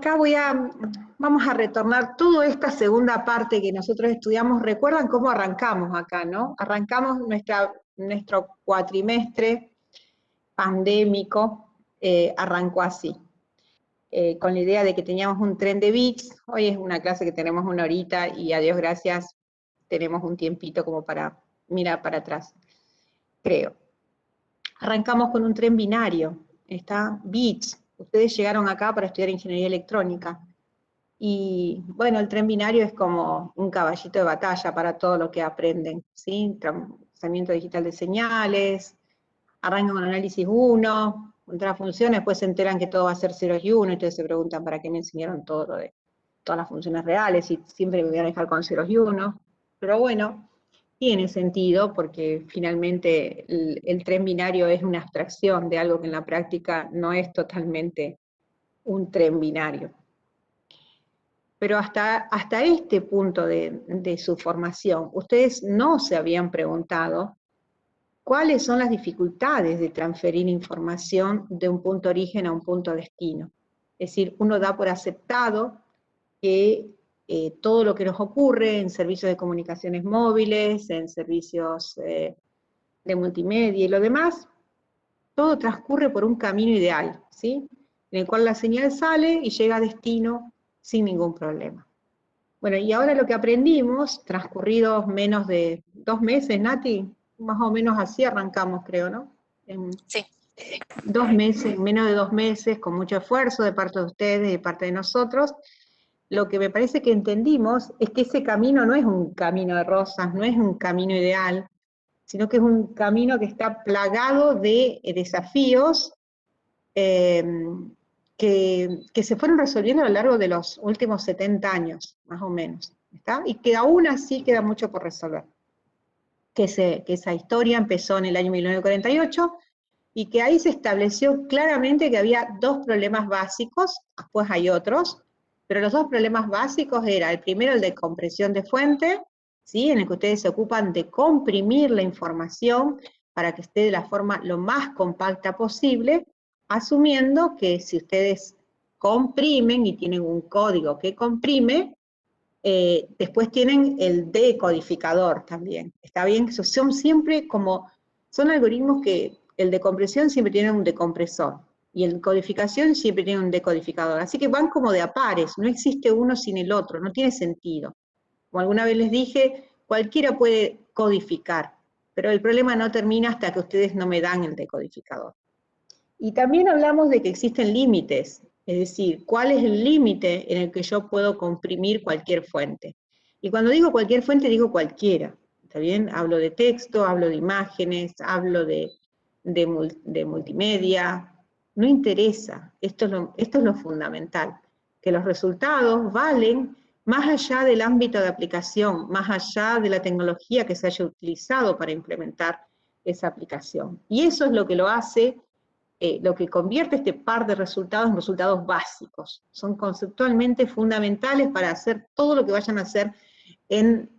acá vamos a retornar toda esta segunda parte que nosotros estudiamos. ¿Recuerdan cómo arrancamos acá, no? Arrancamos nuestro cuatrimestre pandémico, arrancó así, con la idea de que teníamos un tren de bits. Hoy es una clase que tenemos 1 horita y a Dios gracias tenemos un tiempito como para mirar para atrás, creo. Arrancamos con un tren binario, está bits. Ustedes llegaron acá para estudiar ingeniería electrónica. Y bueno, el tren binario es como un caballito de batalla para todo lo que aprenden, ¿sí? Procesamiento digital de señales, arrancan con análisis 1, contra las funciones, después se enteran que todo va a ser ceros y 1, y entonces se preguntan para qué me enseñaron todo lo de todas las funciones reales, y siempre me voy a dejar con ceros y 1. Pero bueno, tiene sentido, porque finalmente el tren binario es una abstracción de algo que en la práctica no es totalmente un tren binario. Pero hasta este punto de su formación, ustedes no se habían preguntado cuáles son las dificultades de transferir información de un punto origen a un punto destino. Es decir, uno da por aceptado que todo lo que nos ocurre en servicios de comunicaciones móviles, en servicios de multimedia y lo demás, todo transcurre por un camino ideal, ¿sí? En el cual la señal sale y llega a destino sin ningún problema. Bueno, y ahora lo que aprendimos, transcurridos menos de 2 meses, Nati, más o menos así arrancamos, creo, ¿no? Sí. 2 meses, menos de 2 meses, con mucho esfuerzo de parte de ustedes y de parte de nosotros. Lo que me parece que entendimos es que ese camino no es un camino de rosas, no es un camino ideal, sino que es un camino que está plagado de desafíos que se fueron resolviendo a lo largo de los últimos 70 años, más o menos, ¿está? Y que aún así queda mucho por resolver. Que esa historia empezó en el año 1948 y que ahí se estableció claramente que había 2 problemas básicos, después hay otros, pero los 2 problemas básicos eran, el primero, el de compresión de fuente, ¿sí? En el que ustedes se ocupan de comprimir la información para que esté de la forma lo más compacta posible, asumiendo que si ustedes comprimen y tienen un código que comprime, después tienen el decodificador también. Está bien, son siempre como, son algoritmos que el de compresión siempre tiene un decompresor, y el de codificación siempre tiene un decodificador. Así que van como de a pares, no existe uno sin el otro, no tiene sentido. Como alguna vez les dije, cualquiera puede codificar, pero el problema no termina hasta que ustedes no me dan el decodificador. Y también hablamos de que existen límites, es decir, ¿cuál es el límite en el que yo puedo comprimir cualquier fuente? Y cuando digo cualquier fuente, digo cualquiera, ¿está bien? Hablo de texto, hablo de imágenes, hablo de multimedia, no interesa, esto es lo fundamental, que los resultados valen más allá del ámbito de aplicación, más allá de la tecnología que se haya utilizado para implementar esa aplicación. Y eso es lo que lo hace, lo que convierte este par de resultados en resultados básicos. Son conceptualmente fundamentales para hacer todo lo que vayan a hacer en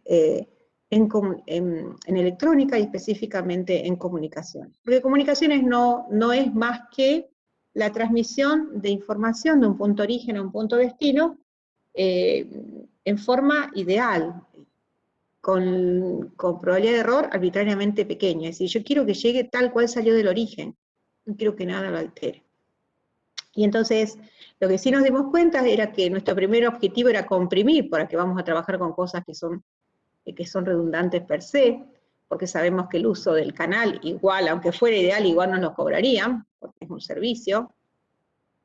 electrónica y específicamente en comunicaciones. Porque comunicaciones no es más que la transmisión de información de un punto origen a un punto destino en forma ideal, con probabilidad de error arbitrariamente pequeña. Es decir, yo quiero que llegue tal cual salió del origen, no quiero que nada lo altere. Y entonces, lo que sí nos dimos cuenta era que nuestro primer objetivo era comprimir, porque vamos a trabajar con cosas que son redundantes per se, porque sabemos que el uso del canal igual, aunque fuera ideal, igual nos lo cobrarían, porque es un servicio.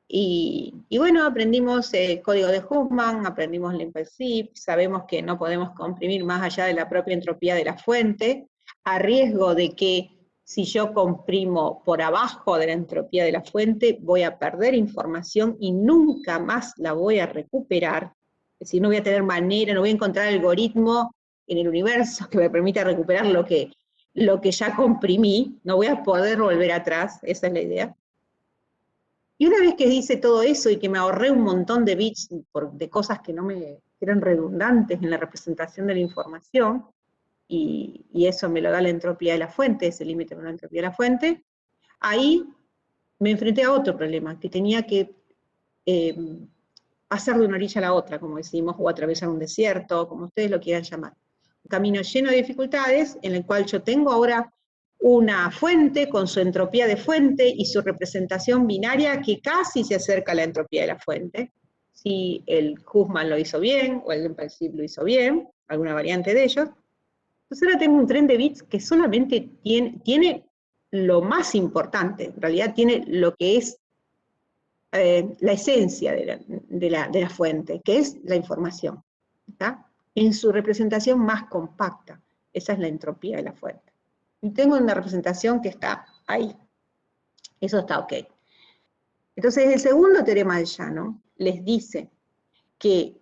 Y bueno, aprendimos código de Huffman, aprendimos limped zip, sabemos que no podemos comprimir más allá de la propia entropía de la fuente, a riesgo de que si yo comprimo por abajo de la entropía de la fuente, voy a perder información y nunca más la voy a recuperar. Es decir, no voy a tener manera, no voy a encontrar algoritmo en el universo que me permita recuperar lo que ya comprimí, no voy a poder volver atrás, esa es la idea. Y una vez que hice todo eso y que me ahorré un montón de bits de cosas que eran redundantes en la representación de la información, y eso me lo da la entropía de la fuente, ese límite de la entropía de la fuente, ahí me enfrenté a otro problema, que tenía que pasar de una orilla a la otra, como decimos, o atravesar un desierto, como ustedes lo quieran llamar. Un camino lleno de dificultades, en el cual yo tengo ahora una fuente con su entropía de fuente y su representación binaria que casi se acerca a la entropía de la fuente. Si el Huffman lo hizo bien, o el Empelzib lo hizo bien, alguna variante de ellos. Entonces ahora tengo un tren de bits que solamente tiene lo más importante, en realidad tiene lo que es la esencia de la fuente, que es la información, ¿está? En su representación más compacta. Esa es la entropía de la fuente. Y tengo una representación que está ahí. Eso está ok. Entonces, el segundo teorema de Shannon les dice que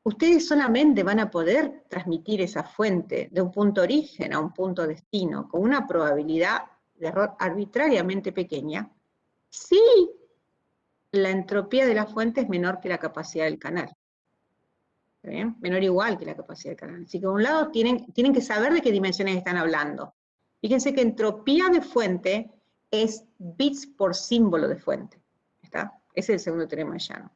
ustedes solamente van a poder transmitir esa fuente de un punto origen a un punto destino con una probabilidad de error arbitrariamente pequeña si la entropía de la fuente es menor que la capacidad del canal. ¿Está bien? Menor o igual que la capacidad del canal. Así que, por un lado, tienen que saber de qué dimensiones están hablando. Fíjense que entropía de fuente es bits por símbolo de fuente. ¿Está? Ese es el segundo teorema de Shannon.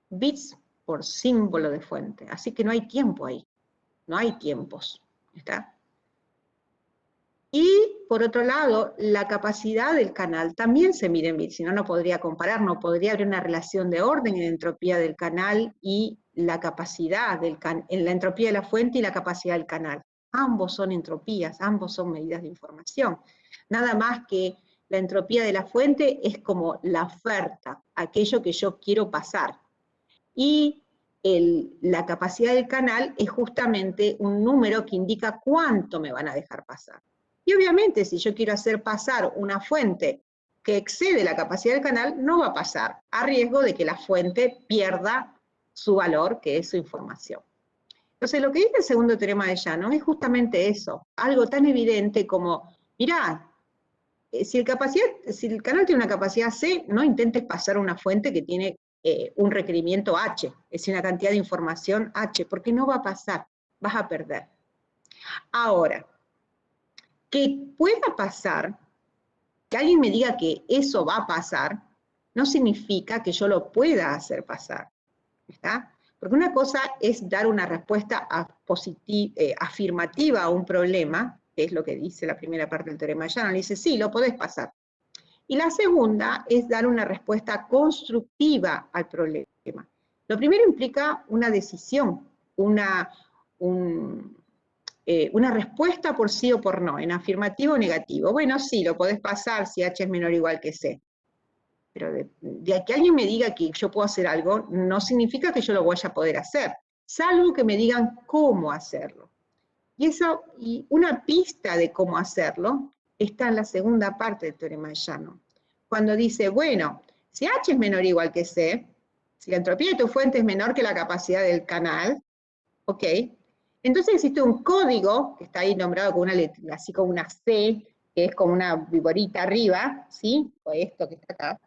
Bits por símbolo de fuente. Así que no hay tiempo ahí. No hay tiempos. ¿Está? Y, por otro lado, la capacidad del canal también se mide en bits, si no, no podría comparar, no podría haber una relación de orden en la entropía del canal y la capacidad en la entropía de la fuente y la capacidad del canal. Ambos son entropías, ambos son medidas de información. Nada más que la entropía de la fuente es como la oferta, aquello que yo quiero pasar. Y la capacidad del canal es justamente un número que indica cuánto me van a dejar pasar. Y obviamente, si yo quiero hacer pasar una fuente que excede la capacidad del canal, no va a pasar, a riesgo de que la fuente pierda su valor, que es su información. Entonces, lo que dice el segundo teorema de Shannon es justamente eso, algo tan evidente como, mirá, si el canal tiene una capacidad C, no intentes pasar una fuente que tiene un requerimiento H, es decir, una cantidad de información H, porque no va a pasar, vas a perder. Ahora, que pueda pasar, que alguien me diga que eso va a pasar, no significa que yo lo pueda hacer pasar, ¿está? Porque una cosa es dar una respuesta afirmativa a un problema, que es lo que dice la primera parte del teorema de Shannon, dice, sí, lo podés pasar. Y la segunda es dar una respuesta constructiva al problema. Lo primero implica una decisión, una respuesta por sí o por no, en afirmativo o negativo. Bueno, sí, lo podés pasar si H es menor o igual que C. Pero de que alguien me diga que yo puedo hacer algo, no significa que yo lo vaya a poder hacer, salvo que me digan cómo hacerlo. Y una pista de cómo hacerlo está en la segunda parte del teorema de Shannon. Cuando dice, bueno, si H es menor o igual que C, si la entropía de tu fuente es menor que la capacidad del canal, ok, entonces existe un código, que está ahí nombrado con una letra, así como una C, que es como una viborita arriba, ¿sí? O esto que está acá.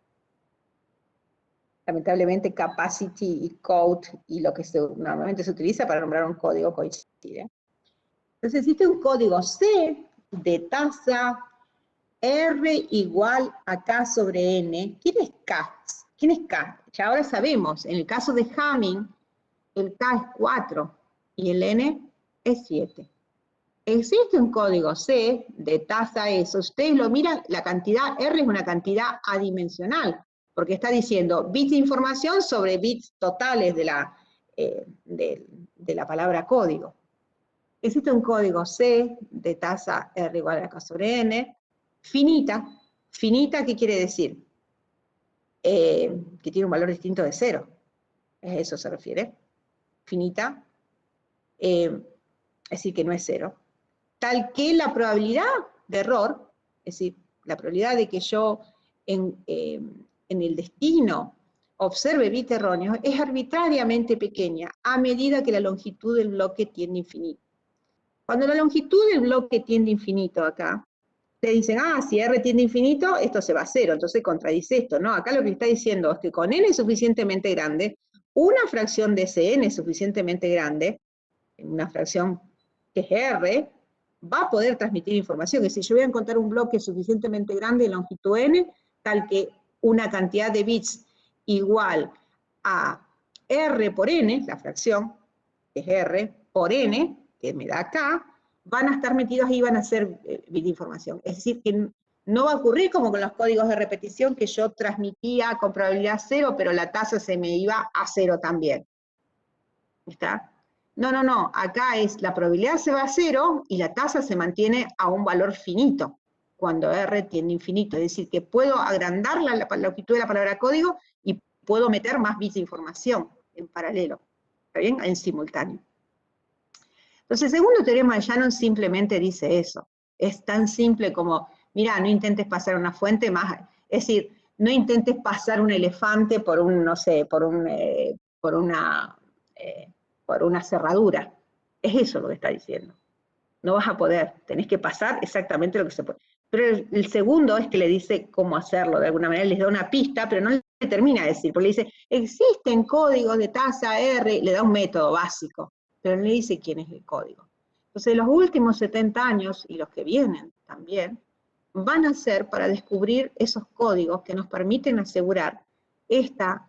Lamentablemente capacity y code y lo que normalmente se utiliza para nombrar un código coincide. Entonces existe un código C de tasa R igual a K sobre N. ¿Quién es K? ¿Quién es K? Ya ahora sabemos, en el caso de Hamming, el K es 4 y el N es 7. Existe un código C de tasa eso. Ustedes lo miran, la cantidad R es una cantidad adimensional, porque está diciendo bits de información sobre bits totales de la palabra código. Existe un código C de tasa R igual a K sobre N, finita. Finita, ¿qué quiere decir? Que tiene un valor distinto de 0. ¿A eso se refiere? Finita. Es decir, que no es 0. Tal que la probabilidad de error, es decir, la probabilidad de que yo en el destino observe bits erróneos, es arbitrariamente pequeña a medida que la longitud del bloque tiende a infinito. Cuando la longitud del bloque tiende a infinito acá, te dicen, si R tiende a infinito, esto se va a 0, entonces contradice esto, ¿no? Acá lo que está diciendo es que con N suficientemente grande, una fracción de ese N suficientemente grande, una fracción que es R, va a poder transmitir información. Es decir, yo voy a encontrar un bloque suficientemente grande de longitud N, tal que una cantidad de bits igual a R por N, la fracción, que es R, por N, que me da acá, van a estar metidos ahí y van a ser bit de información. Es decir, que no va a ocurrir como con los códigos de repetición que yo transmitía con probabilidad 0, pero la tasa se me iba a 0 también. ¿Está? No, no, no, acá es la probabilidad se va a 0 y la tasa se mantiene a un valor finito, cuando R tiende a infinito. Es decir, que puedo agrandar la longitud de la palabra código y puedo meter más bits de información en paralelo, ¿está bien? En simultáneo. Entonces, el segundo teorema de Shannon simplemente dice eso. Es tan simple como, mira, no intentes pasar una fuente más, es decir, no intentes pasar un elefante por un, no sé, por una cerradura. Es eso lo que está diciendo. No vas a poder, tenés que pasar exactamente lo que se puede. Pero el segundo es que le dice cómo hacerlo, de alguna manera les da una pista, pero no le termina de decir, porque le dice, existen códigos de tasa R, le da un método básico, pero no le dice quién es el código. Entonces los últimos 70 años, y los que vienen también, van a ser para descubrir esos códigos que nos permiten asegurar esta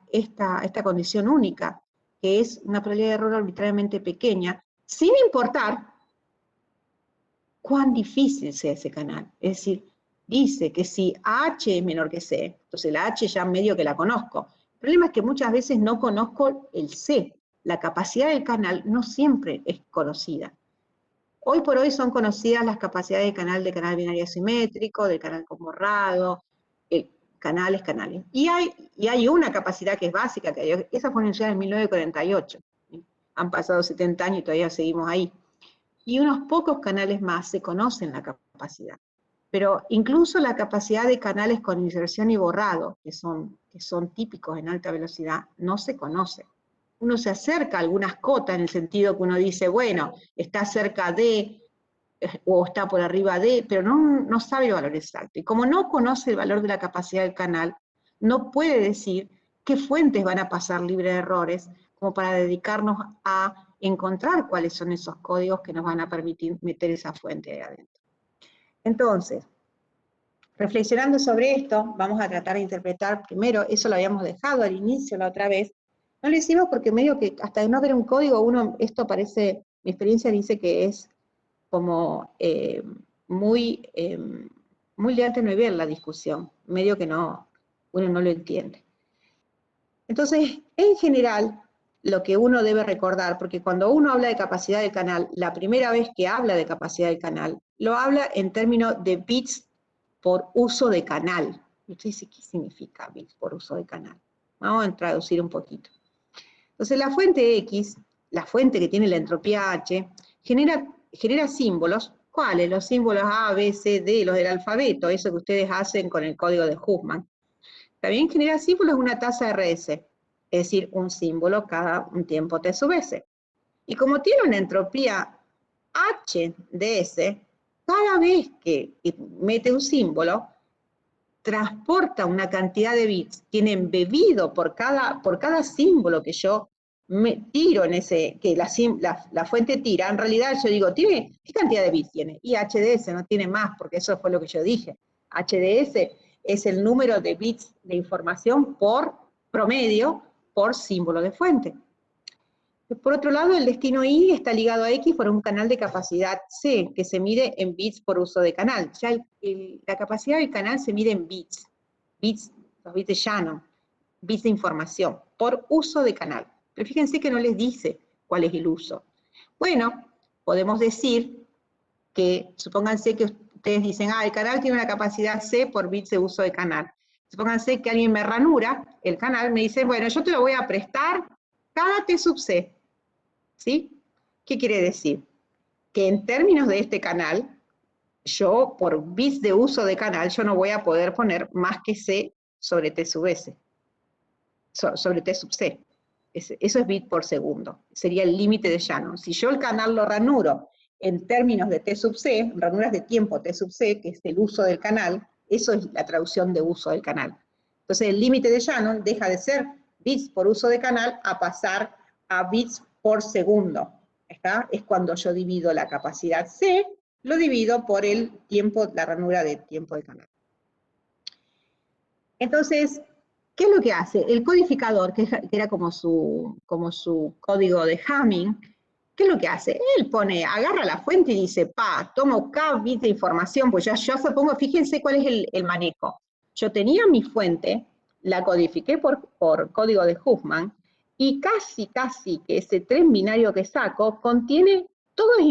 condición única, que es una probabilidad de error arbitrariamente pequeña, sin importar cuán difícil sea ese canal. Es decir, dice que si H es menor que C, entonces la H ya medio que la conozco. El problema es que muchas veces no conozco el C. La capacidad del canal no siempre es conocida. Hoy por hoy son conocidas las capacidades del canal binario asimétrico, del canal con borrado, canales. Y hay una capacidad que es básica, que esa fue anunciada en 1948. Han pasado 70 años y todavía seguimos ahí. Y unos pocos canales más se conocen la capacidad. Pero incluso la capacidad de canales con inserción y borrado, que son típicos en alta velocidad, no se conoce. Uno se acerca a algunas cotas en el sentido que uno dice, bueno, está cerca de, o está por arriba de, pero no sabe el valor exacto. Y como no conoce el valor de la capacidad del canal, no puede decir qué fuentes van a pasar libre de errores, como para dedicarnos a encontrar cuáles son esos códigos que nos van a permitir meter esa fuente ahí adentro. Entonces, reflexionando sobre esto, vamos a tratar de interpretar primero, eso lo habíamos dejado al inicio la otra vez, no lo hicimos porque medio que hasta de no ver un código, esto parece, mi experiencia dice que es como muy de arte no ver la discusión, medio que uno no lo entiende. Entonces, en general, lo que uno debe recordar, porque cuando uno habla de capacidad del canal, la primera vez que habla de capacidad del canal, lo habla en términos de bits por uso de canal. Usted dice, ¿qué significa bits por uso de canal? Vamos a traducir un poquito. Entonces, la fuente X, la fuente que tiene la entropía H, genera símbolos. ¿Cuáles? Los símbolos A, B, C, D, los del alfabeto, eso que ustedes hacen con el código de Huffman. También genera símbolos una tasa RS, es decir, un símbolo cada un tiempo T sub S. Y como tiene una entropía H de S, cada vez que mete un símbolo, transporta una cantidad de bits, tiene embebido por cada símbolo que yo me tiro en ese, que la fuente tira, en realidad yo digo, ¿qué cantidad de bits tiene? Y HDS no tiene más, porque eso fue lo que yo dije. HDS es el número de bits de información por promedio, por símbolo de fuente. Por otro lado, el destino Y está ligado a X por un canal de capacidad C, que se mide en bits por uso de canal. Ya la capacidad del canal se mide en bits, los bits de Shannon, bits de información, por uso de canal. Pero fíjense que no les dice cuál es el uso. Bueno, podemos decir que, supónganse que ustedes dicen, el canal tiene una capacidad C por bits de uso de canal. Supónganse que alguien me ranura el canal, me dice, bueno, yo te lo voy a prestar cada T sub C. ¿Sí? ¿Qué quiere decir? Que en términos de este canal, yo por bits de uso de canal, yo no voy a poder poner más que C sobre T sub S, sobre T sub C. Eso es bit por segundo, sería el límite de Shannon. Si yo el canal lo ranuro en términos de T sub C, ranuras de tiempo T sub C, que es el uso del canal, eso es la traducción de uso del canal. Entonces el límite de Shannon deja de ser bits por uso de canal a pasar a bits por segundo. ¿Está? Es cuando yo divido la capacidad C, lo divido por el tiempo, la ranura de tiempo de canal. Entonces, ¿Qué es lo que hace? El codificador, que era como su código de Hamming, ¿qué es lo que hace? Él agarra la fuente y dice, tomo cada bit de información, pues yo supongo, fíjense cuál es el manejo. Yo tenía mi fuente, la codifiqué por código de Huffman, y casi que ese tren binario que saco contiene, todo es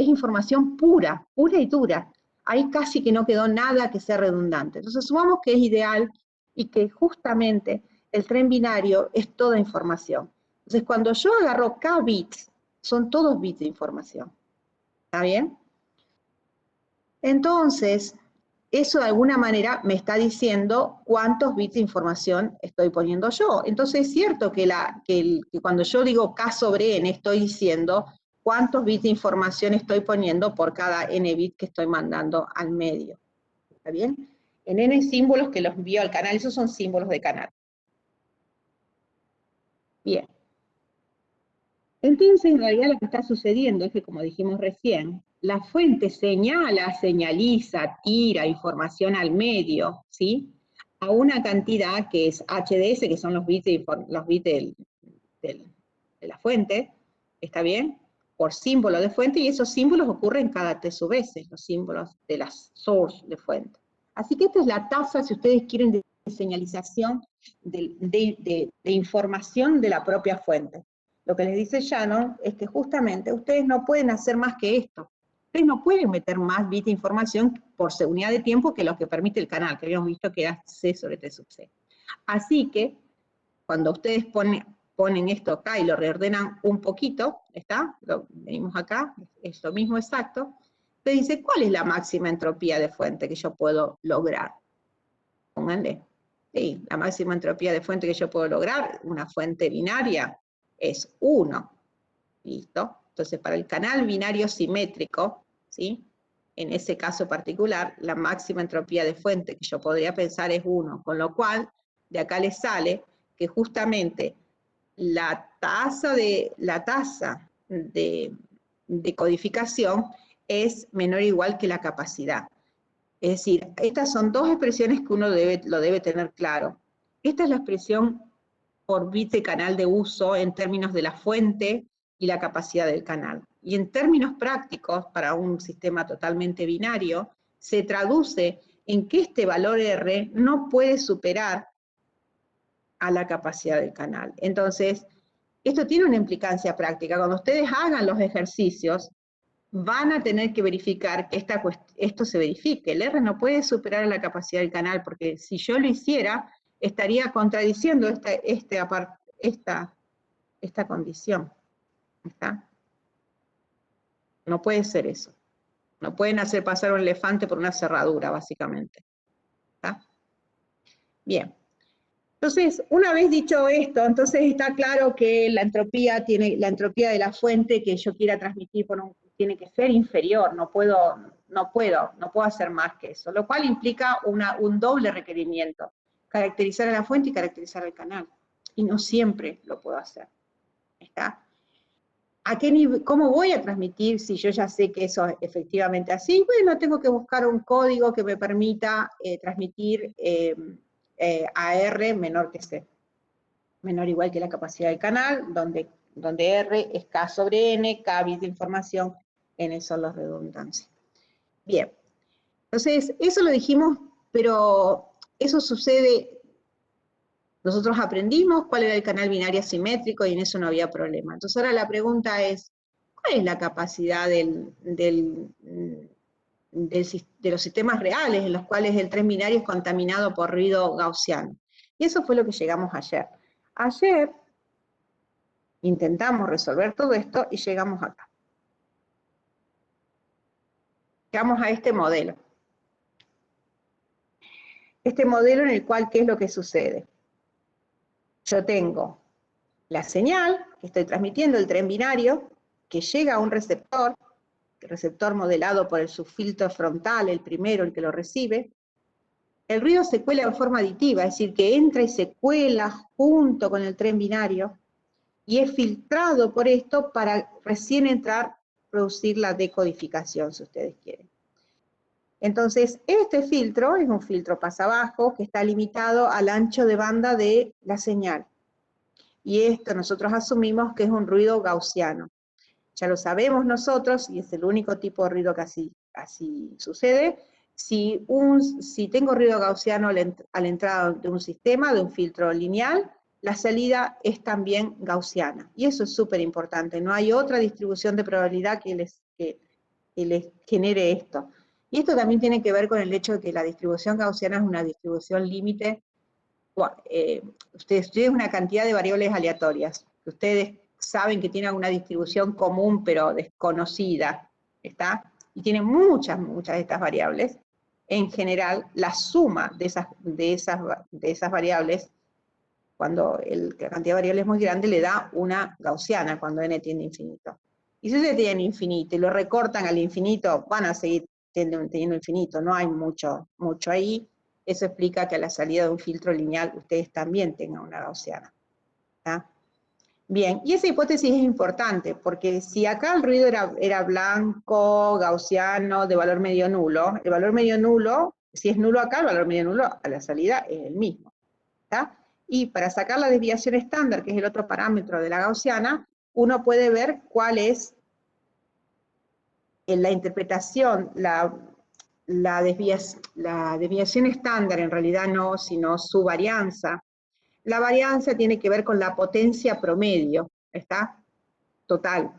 información pura y dura. Ahí casi que no quedó nada que sea redundante. Entonces, supongamos que es ideal y que justamente el tren binario es toda información. Entonces, cuando yo agarro cada bit, son todos bits de información. ¿Está bien? Entonces, eso de alguna manera me está diciendo cuántos bits de información estoy poniendo yo. Entonces es cierto que cuando yo digo K sobre N, estoy diciendo cuántos bits de información estoy poniendo por cada N bit que estoy mandando al medio. ¿Está bien? En N símbolos que los envío al canal, esos son símbolos de canal. Bien. Entonces, en realidad lo que está sucediendo es que, como dijimos recién, la fuente señaliza, tira información al medio, ¿sí? A una cantidad que es HDS, que son los bits de la fuente, ¿está bien? Por símbolo de fuente, y esos símbolos ocurren cada T sub S, los símbolos de las source de fuente. Así que esta es la tasa, si ustedes quieren, de señalización de información de la propia fuente. Lo que les dice Shannon es que justamente ustedes no pueden hacer más que esto. Ustedes no pueden meter más bits de información por unidad de tiempo que lo que permite el canal, que habíamos visto que era C sobre T sub C. Así que, cuando ustedes ponen esto acá y lo reordenan un poquito, ¿está? Lo venimos acá, es lo mismo exacto. Te dice, ¿cuál es la máxima entropía de fuente que yo puedo lograr? Pónganle. Sí, la máxima entropía de fuente que yo puedo lograr, una fuente binaria, es 1. ¿Listo? Entonces, para el canal binario simétrico, ¿sí? En ese caso particular, la máxima entropía de fuente que yo podría pensar es 1, con lo cual, de acá les sale que justamente la tasa de codificación es menor o igual que la capacidad. Es decir, estas son dos expresiones que uno lo debe tener claro. Esta es la expresión por bit de canal de uso en términos de la fuente y la capacidad del canal. Y en términos prácticos, para un sistema totalmente binario, se traduce en que este valor R no puede superar a la capacidad del canal. Entonces, esto tiene una implicancia práctica. Cuando ustedes hagan los ejercicios, van a tener que verificar que esto se verifique. El R no puede superar a la capacidad del canal, porque si yo lo hiciera, estaría contradiciendo esta condición. ¿Está? No puede ser eso. No pueden hacer pasar un elefante por una cerradura, básicamente. ¿Está? Bien. Entonces, una vez dicho esto, entonces está claro que la entropía de la fuente que yo quiera transmitir tiene que ser inferior, no puedo hacer más que eso, lo cual implica un doble requerimiento, caracterizar a la fuente y caracterizar al canal, y no siempre lo puedo hacer. ¿Está? ¿Cómo voy a transmitir si yo ya sé que eso es efectivamente así? Bueno, tengo que buscar un código que me permita transmitir a R menor que C, menor o igual que la capacidad del canal, donde R es K sobre N, K bits de información, N son las redundancias. Bien, entonces eso lo dijimos, pero eso sucede. Nosotros aprendimos cuál era el canal binario simétrico y en eso no había problema. Entonces ahora la pregunta es, ¿cuál es la capacidad de los sistemas reales en los cuales el tren binario es contaminado por ruido gaussiano? Y eso fue lo que llegamos ayer. Ayer intentamos resolver todo esto y llegamos acá. Llegamos a este modelo. Este modelo en el cual, ¿qué es lo que sucede? Yo tengo la señal que estoy transmitiendo, el tren binario, que llega a un receptor, el receptor modelado por el subfiltro frontal, el primero, el que lo recibe. El ruido se cuela en forma aditiva, es decir, que entra y se cuela junto con el tren binario, y es filtrado por esto para recién entrar, producir la decodificación, si ustedes quieren. Entonces, este filtro es un filtro pasabajo que está limitado al ancho de banda de la señal. Y esto nosotros asumimos que es un ruido gaussiano. Ya lo sabemos nosotros, y es el único tipo de ruido que así sucede. Si tengo ruido gaussiano a la entrada de un sistema, de un filtro lineal, la salida es también gaussiana. Y eso es súper importante. No hay otra distribución de probabilidad que les genere esto. Y esto también tiene que ver con el hecho de que la distribución gaussiana es una distribución límite. Ustedes tienen una cantidad de variables aleatorias, que ustedes saben que tienen una distribución común pero desconocida, ¿está? Y tienen muchas de estas variables. En general, la suma de esas variables, cuando la cantidad de variables es muy grande, le da una gaussiana cuando n tiende a infinito. Y si ustedes tienen infinito y lo recortan al infinito, van a seguir teniendo infinito, no hay mucho ahí. Eso explica que a la salida de un filtro lineal ustedes también tengan una gaussiana. ¿Está? Bien, y esa hipótesis es importante, porque si acá el ruido era blanco, gaussiano, de valor medio nulo, el valor medio nulo, si es nulo acá, el valor medio nulo a la salida es el mismo. ¿Está? Y para sacar la desviación estándar, que es el otro parámetro de la gaussiana, uno puede ver cuál es en la interpretación, la desviación estándar, en realidad no, sino su varianza. La varianza tiene que ver con la potencia promedio, ¿está? Total.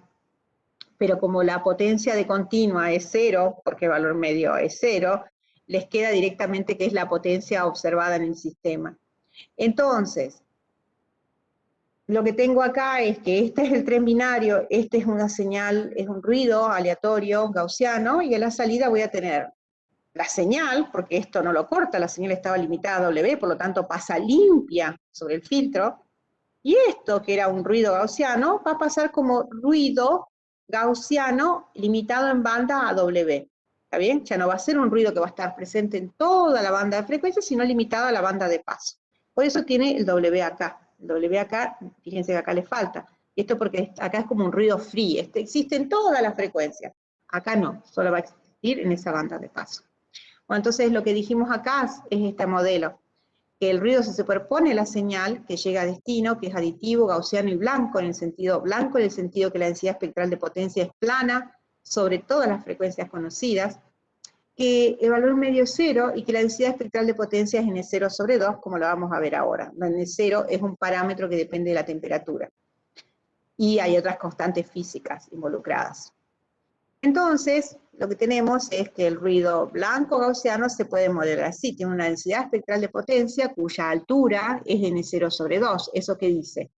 Pero como la potencia de continua es cero, porque el valor medio es cero, les queda directamente que es la potencia observada en el sistema. Entonces, lo que tengo acá es que este es el tren binario, este es una señal, es un ruido aleatorio gaussiano, y en la salida voy a tener la señal, porque esto no lo corta, la señal estaba limitada a W, por lo tanto pasa limpia sobre el filtro, y esto, que era un ruido gaussiano, va a pasar como ruido gaussiano limitado en banda a W. ¿Está bien? Ya no va a ser un ruido que va a estar presente en toda la banda de frecuencia, sino limitado a la banda de paso. Por eso tiene el W acá. El W acá, fíjense que acá le falta. Esto porque acá es como un ruido free. Existe en todas las frecuencias. Acá no, solo va a existir en esa banda de paso. Bueno, entonces lo que dijimos acá es este modelo, que el ruido se superpone a la señal que llega a destino, que es aditivo, gaussiano y blanco, en el sentido blanco, en el sentido que la densidad espectral de potencia es plana sobre todas las frecuencias conocidas, que el valor medio es cero y que la densidad espectral de potencia es n0 sobre 2, como lo vamos a ver ahora. N0 es un parámetro que depende de la temperatura. Y hay otras constantes físicas involucradas. Entonces, lo que tenemos es que el ruido blanco gaussiano se puede modelar así. Tiene una densidad espectral de potencia cuya altura es n0 sobre 2. ¿Eso qué dice?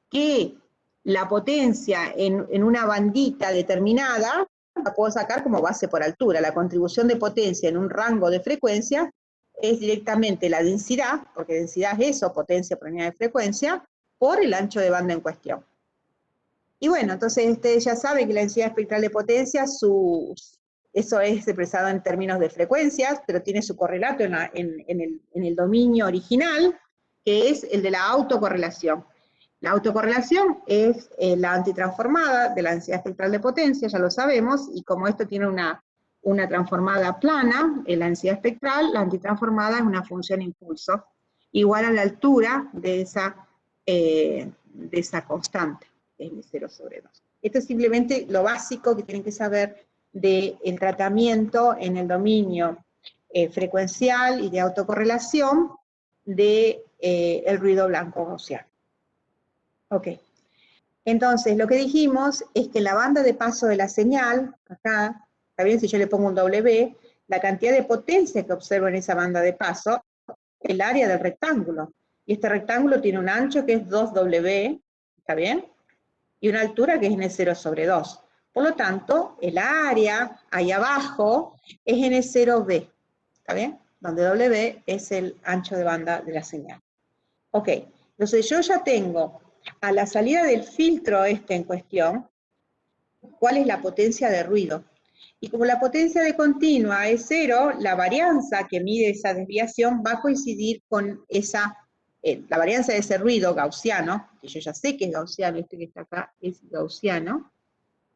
Que la potencia en una bandita determinada la puedo sacar como base por altura. La contribución de potencia en un rango de frecuencia es directamente la densidad, porque densidad es eso, potencia por unidad de frecuencia, por el ancho de banda en cuestión. Y bueno, entonces ustedes ya saben que la densidad espectral de potencia, eso es expresado en términos de frecuencias, pero tiene su correlato en el dominio original, que es el de la autocorrelación. La autocorrelación es la antitransformada de la densidad espectral de potencia, ya lo sabemos, y como esto tiene una transformada plana, en la densidad espectral, la antitransformada es una función impulso, igual a la altura de esa constante, que es n0 sobre 2. Esto es simplemente lo básico que tienen que saber del tratamiento en el dominio frecuencial y de autocorrelación del ruido blanco gaussiano. Ok, entonces lo que dijimos es que la banda de paso de la señal, acá, está bien si yo le pongo un W, la cantidad de potencia que observo en esa banda de paso es el área del rectángulo. Y este rectángulo tiene un ancho que es 2W, ¿está bien? Y una altura que es n0 sobre 2. Por lo tanto, el área ahí abajo es n0b, ¿está bien? Donde W es el ancho de banda de la señal. Ok, entonces yo ya tengo a la salida del filtro en cuestión, cuál es la potencia de ruido. Y como la potencia de continua es cero, la varianza que mide esa desviación va a coincidir con la varianza de ese ruido gaussiano, que yo ya sé que es gaussiano, este que está acá es gaussiano,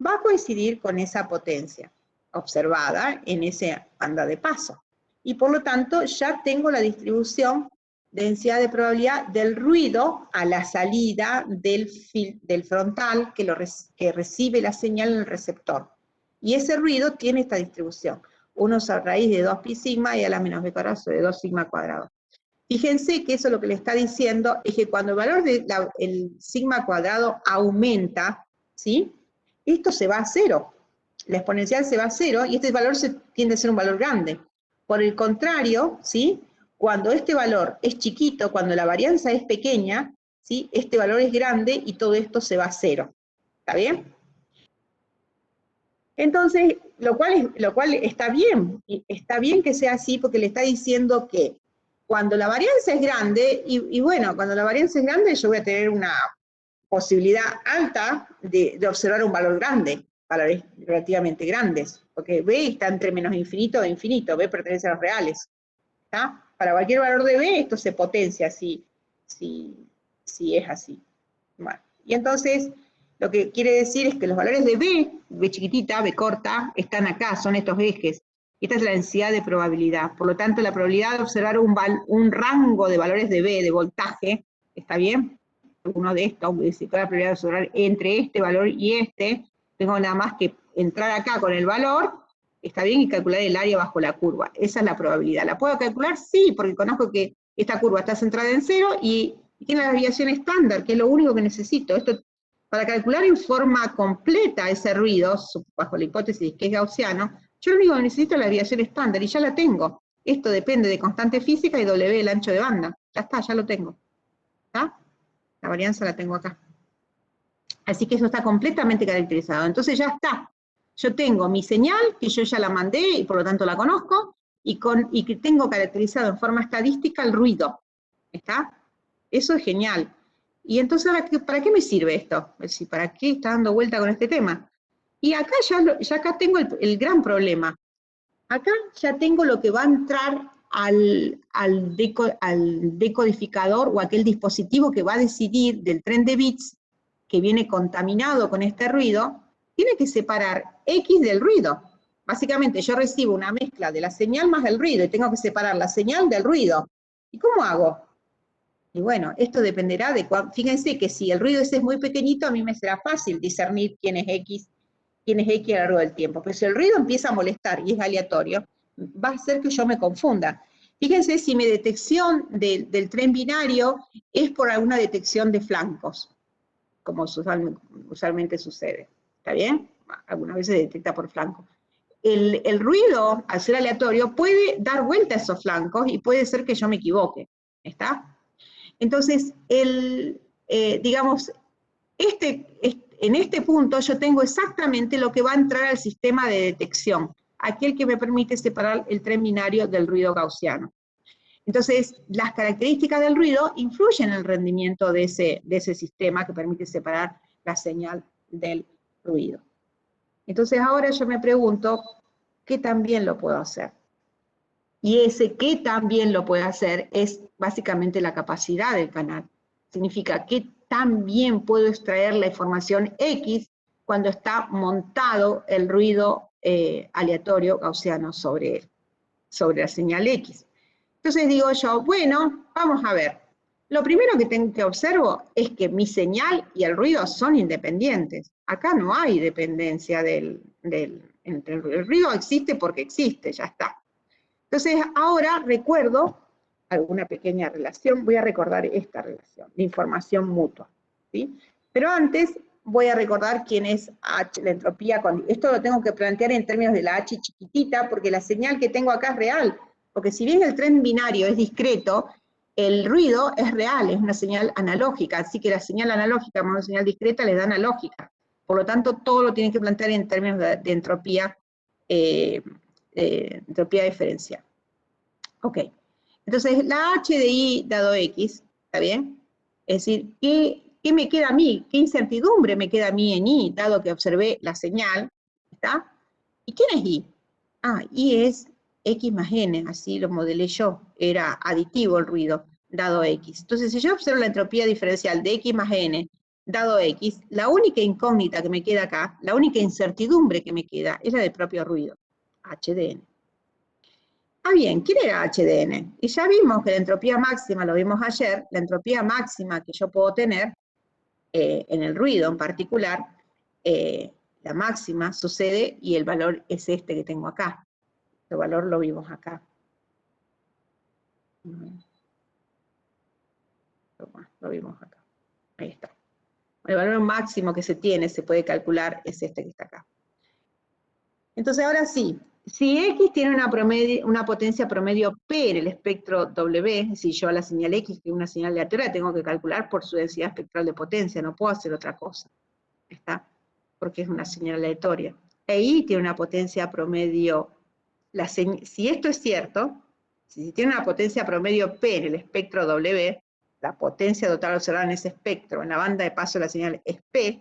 va a coincidir con esa potencia. observada en esa banda de paso. Y por lo tanto ya tengo la distribución de densidad de probabilidad del ruido a la salida del frontal que recibe la señal en el receptor. Y ese ruido tiene esta distribución. 1 a raíz de 2 pi sigma y a la menos b cuadrado sobre 2 sigma cuadrado. Fíjense que eso lo que le está diciendo es que cuando el valor del sigma cuadrado aumenta, ¿sí? Esto se va a cero. La exponencial se va a cero y este valor tiende a ser un valor grande. Por el contrario, ¿sí? Cuando este valor es chiquito, cuando la varianza es pequeña, ¿sí? Este valor es grande y todo esto se va a cero. ¿Está bien? Entonces, lo cual está bien que sea así porque le está diciendo que cuando la varianza es grande, y bueno, cuando la varianza es grande yo voy a tener una posibilidad alta de observar un valor grande, valores relativamente grandes, porque B está entre menos infinito e infinito, B pertenece a los reales. ¿Tá? Para cualquier valor de B esto se potencia si es así. Bueno, y entonces lo que quiere decir es que los valores de B chiquitita, B corta, están acá, son estos ejes. Esta es la densidad de probabilidad. Por lo tanto, la probabilidad de observar un rango de valores de B, de voltaje, ¿está bien? Uno de estos, la probabilidad de observar entre este valor y este, tengo nada más que entrar acá con el valor, está bien, y calcular el área bajo la curva. Esa es la probabilidad. ¿La puedo calcular? Sí, porque conozco que esta curva está centrada en cero y tiene la desviación estándar, que es lo único que necesito. Esto, para calcular en forma completa ese ruido, bajo la hipótesis que es gaussiano, yo lo único que necesito es la desviación estándar, y ya la tengo. Esto depende de constante física y W, el ancho de banda. Ya está, ya lo tengo. ¿Está? La varianza la tengo acá. Así que eso está completamente caracterizado. Entonces ya está. Yo tengo mi señal, que yo ya la mandé y por lo tanto la conozco, y que tengo caracterizado en forma estadística el ruido. ¿Está? Eso es genial. Y entonces, ¿para qué me sirve esto? Es decir, ¿para qué está dando vuelta con este tema? Y acá ya acá tengo el gran problema. Acá ya tengo lo que va a entrar al decodificador o aquel dispositivo que va a decidir del tren de bits que viene contaminado con este ruido, tiene que separar X del ruido. Básicamente yo recibo una mezcla de la señal más del ruido y tengo que separar la señal del ruido. ¿Y cómo hago? Y bueno, esto dependerá de fíjense que si el ruido ese es muy pequeñito, a mí me será fácil discernir quién es X a lo largo del tiempo. Pero si el ruido empieza a molestar y es aleatorio, va a hacer que yo me confunda. Fíjense si mi detección del tren binario es por alguna detección de flancos, como usualmente sucede. ¿Está bien? Algunas veces se detecta por flanco. El ruido, al ser aleatorio, puede dar vuelta a esos flancos y puede ser que yo me equivoque. ¿Está? Entonces, digamos, en este punto yo tengo exactamente lo que va a entrar al sistema de detección, aquel que me permite separar el tren binario del ruido gaussiano. Entonces, las características del ruido influyen en el rendimiento de ese sistema que permite separar la señal del ruido. Entonces, ahora yo me pregunto, ¿qué tan bien lo puedo hacer? Y ese qué tan bien lo puede hacer es básicamente la capacidad del canal. Significa qué tan bien puedo extraer la información X cuando está montado el ruido aleatorio gaussiano sobre la señal X. Entonces digo yo, bueno, vamos a ver. Lo primero que observo es que mi señal y el ruido son independientes. Acá no hay dependencia entre el ruido existe porque existe, ya está. Entonces, ahora recuerdo alguna pequeña relación, voy a recordar esta relación de información mutua, ¿sí? Pero antes voy a recordar quién es H, la entropía. Esto lo tengo que plantear en términos de la H chiquitita, porque la señal que tengo acá es real, porque si bien el tren binario es discreto, el ruido es real, es una señal analógica, así que la señal analógica más una señal discreta le da analógica. Por lo tanto, todo lo tienen que plantear en términos de entropía entropía diferencial. Ok, entonces la H de I dado X, ¿está bien? Es decir, ¿qué me queda a mí? ¿Qué incertidumbre me queda a mí en I, dado que observé la señal? ¿Está? ¿Y quién es I? I es X más N, así lo modelé yo, era aditivo el ruido, dado X. Entonces, si yo observo la entropía diferencial de X más N, dado X, la única incógnita que me queda acá, la única incertidumbre que me queda, es la del propio ruido, H de N. Ah, bien, ¿quién era H de N? Y ya vimos que la entropía máxima, lo vimos ayer, la entropía máxima que yo puedo tener, en el ruido en particular, la máxima sucede y el valor es este que tengo acá. El valor lo vimos acá. Lo vimos acá. Ahí está. El valor máximo que se tiene, se puede calcular, es este que está acá. Entonces ahora sí, si X tiene una potencia promedio P en el espectro W, si yo a la señal X, que es una señal aleatoria, tengo que calcular por su densidad espectral de potencia, no puedo hacer otra cosa. ¿Está? Porque es una señal aleatoria. E Y tiene una potencia promedio, si esto es cierto, si tiene una potencia promedio P en el espectro W, la potencia total observada en ese espectro, en la banda de paso de la señal es P,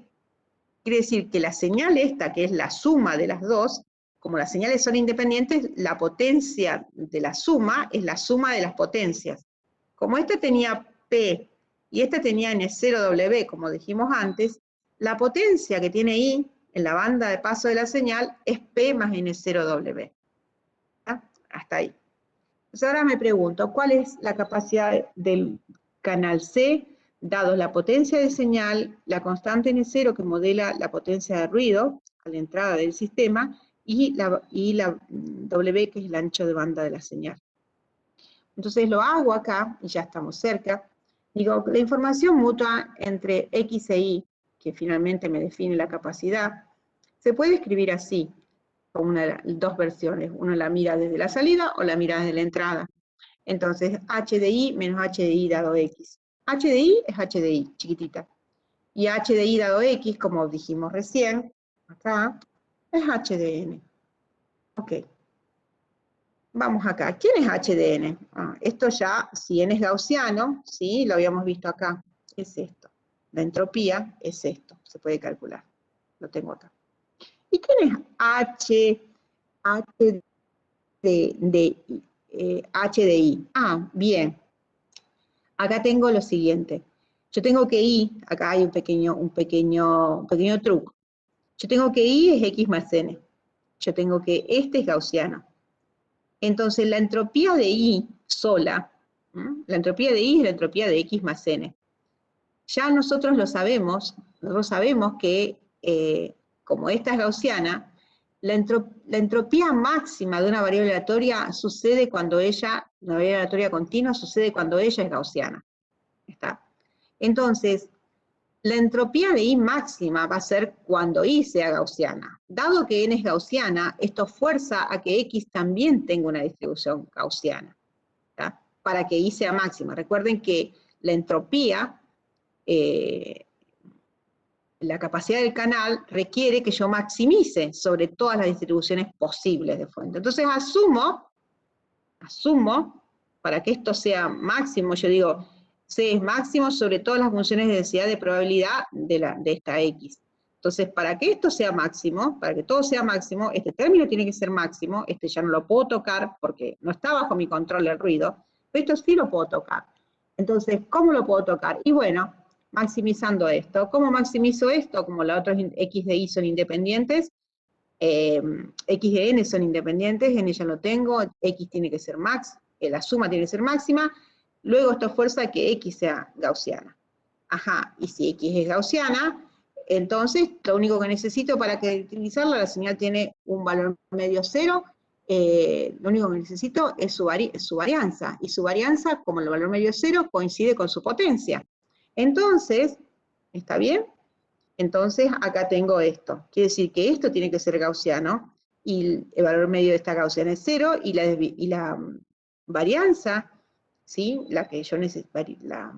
quiere decir que la señal esta, que es la suma de las dos, como las señales son independientes, la potencia de la suma es la suma de las potencias. Como esta tenía P y esta tenía N0W, como dijimos antes, la potencia que tiene I en la banda de paso de la señal es P más N0W. ¿Ah? Hasta ahí. Entonces ahora me pregunto, ¿cuál es la capacidad del canal C, dado la potencia de señal, la constante N0 que modela la potencia de ruido a la entrada del sistema, y la W, que es el ancho de banda de la señal? Entonces lo hago acá, y ya estamos cerca. Digo, la información mutua entre X e Y, que finalmente me define la capacidad, se puede escribir así, con dos versiones. Uno la mira desde la salida o la mira desde la entrada. Entonces, H de I menos H de I dado X. H de I es H de I, chiquitita. Y H de I dado X, como dijimos recién, acá, es H de N. Ok. Vamos acá. ¿Quién es H de N? Esto ya, si N es gaussiano, ¿sí? Lo habíamos visto acá. Es esto. La entropía es esto. Se puede calcular. Lo tengo acá. ¿Y quién es H de I? Ah, bien. Acá tengo lo siguiente. Yo tengo que I, acá hay un pequeño truco. Yo tengo que I es X más N. Yo tengo que este es gaussiano. Entonces la entropía de I sola, la entropía de I es la entropía de X más N. Ya nosotros sabemos que como esta es gaussiana, la entropía máxima de una variable aleatoria sucede cuando una variable aleatoria continua sucede cuando ella es gaussiana. ¿Está? Entonces, la entropía de I máxima va a ser cuando I sea gaussiana. Dado que N es gaussiana, esto fuerza a que X también tenga una distribución gaussiana, ¿tá? Para que I sea máxima. Recuerden que la entropía, la capacidad del canal requiere que yo maximice sobre todas las distribuciones posibles de fuente. Entonces asumo, para que esto sea máximo, yo digo, C es máximo sobre todas las funciones de densidad de probabilidad de esta X. Entonces, para que esto sea máximo, para que todo sea máximo, este término tiene que ser máximo, este ya no lo puedo tocar porque no está bajo mi control el ruido, pero esto sí lo puedo tocar. Entonces, ¿cómo lo puedo tocar? Y bueno, maximizando esto. ¿Cómo maximizo esto? Como las otras X de Y son independientes, X de N son independientes, N ya lo tengo, X tiene que ser max, la suma tiene que ser máxima, luego esto fuerza a que X sea gaussiana. Ajá, y si X es gaussiana, entonces lo único que necesito para utilizarla, la señal tiene un valor medio cero, lo único que necesito es su varianza, y su varianza, como el valor medio cero, coincide con su potencia. Entonces, ¿está bien? Entonces acá tengo esto. Quiere decir que esto tiene que ser gaussiano, y el valor medio de esta gaussiana es 0, y la varianza, ¿sí? La que yo necesito, la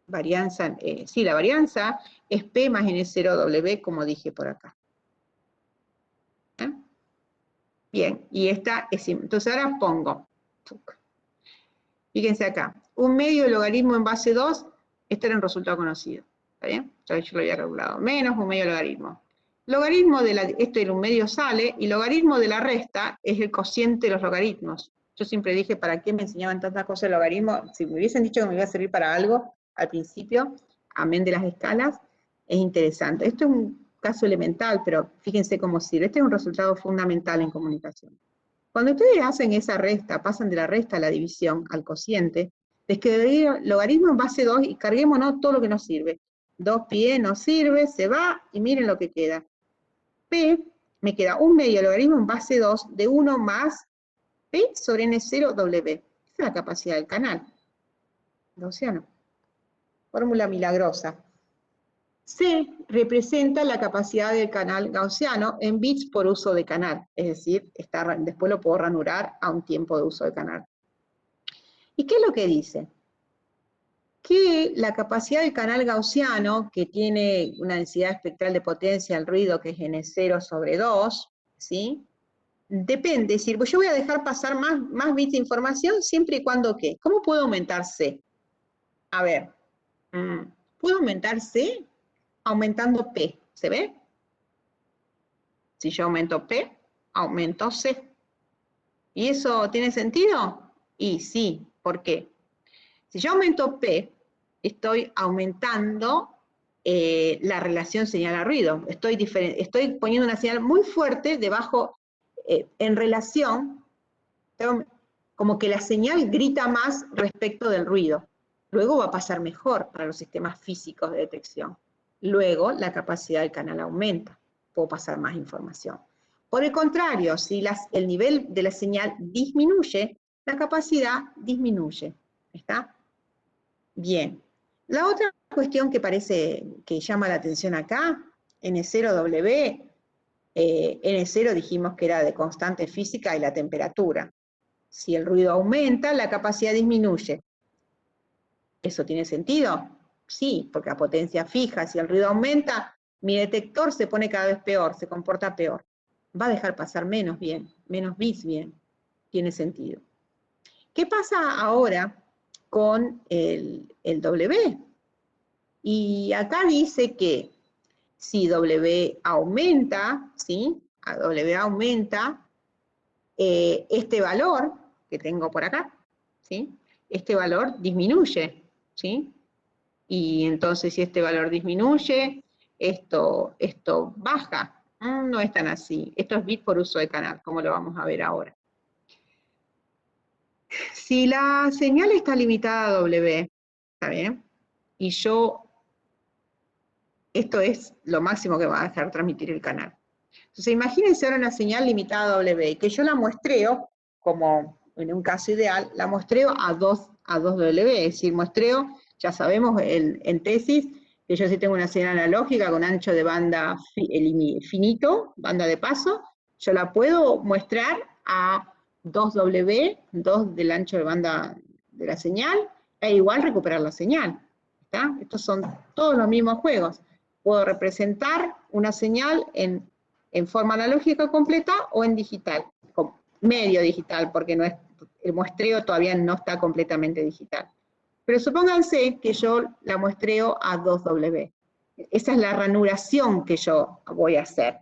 varianza es P más N0W, como dije por acá. ¿Eh? Bien, y esta es, entonces ahora pongo, fíjense acá, un medio de logaritmo en base 2, este era un resultado conocido. ¿Está bien? Yo lo había calculado. Menos un medio logaritmo. Logaritmo de esto era un medio sale, y logaritmo de la resta es el cociente de los logaritmos. Yo siempre dije, ¿para qué me enseñaban tantas cosas de logaritmo? Si me hubiesen dicho que me iba a servir para algo al principio, amén de las escalas, es interesante. Esto es un caso elemental, pero fíjense cómo sirve. Este es un resultado fundamental en comunicación. Cuando ustedes hacen esa resta, pasan de la resta a la división, al cociente, describir logaritmo en base 2 y carguémonos todo lo que nos sirve. 2π no sirve, se va y miren lo que queda. P, me queda un medio logaritmo en base 2 de 1 más P sobre N0W. Esa es la capacidad del canal gaussiano. Fórmula milagrosa. C representa la capacidad del canal gaussiano en bits por uso de canal, es decir, después lo puedo ranurar a un tiempo de uso de canal. ¿Y qué es lo que dice? Que la capacidad del canal gaussiano, que tiene una densidad espectral de potencia al ruido que es N0 sobre 2, ¿sí? Depende, es decir, pues yo voy a dejar pasar más bits de información siempre y cuando ¿qué? ¿Cómo puedo aumentar C? A ver, ¿puedo aumentar C? Aumentando P, ¿se ve? Si yo aumento P, aumento C. ¿Y eso tiene sentido? Y sí, ¿por qué? Si yo aumento P, estoy aumentando la relación señal a ruido. Estoy poniendo una señal muy fuerte debajo, en relación, como que la señal grita más respecto del ruido. Luego va a pasar mejor para los sistemas físicos de detección. Luego la capacidad del canal aumenta, puedo pasar más información. Por el contrario, si el nivel de la señal disminuye, la capacidad disminuye. ¿Está? Bien. La otra cuestión que parece que llama la atención acá, N0W, N0 dijimos que era de constante física y la temperatura. Si el ruido aumenta, la capacidad disminuye. ¿Eso tiene sentido? Sí, porque a potencia fija, si el ruido aumenta, mi detector se pone cada vez peor, se comporta peor. Va a dejar pasar menos bits bien. Tiene sentido. ¿Qué pasa ahora con el W? Y acá dice que si W aumenta, ¿sí? A W aumenta, este valor que tengo por acá, ¿sí? Este valor disminuye, ¿sí? Y entonces si este valor disminuye, esto baja. No es tan así. Esto es bit por uso de canal, como lo vamos a ver ahora. Si la señal está limitada a W, ¿está bien? Y esto es lo máximo que va a dejar transmitir el canal. Entonces imagínense ahora una señal limitada a W, que yo la muestreo, como en un caso ideal, la muestreo a 2W, es decir, muestreo, ya sabemos en tesis, que yo sí tengo una señal analógica con ancho de banda finito, banda de paso, yo la puedo muestrar a 2W, 2 del ancho de banda de la señal, e igual recuperar la señal. ¿Está? Estos son todos los mismos juegos. Puedo representar una señal en forma analógica completa o en digital, medio digital, porque no es, el muestreo todavía no está completamente digital. Pero supónganse que yo la muestreo a 2W. Esa es la ranuración que yo voy a hacer.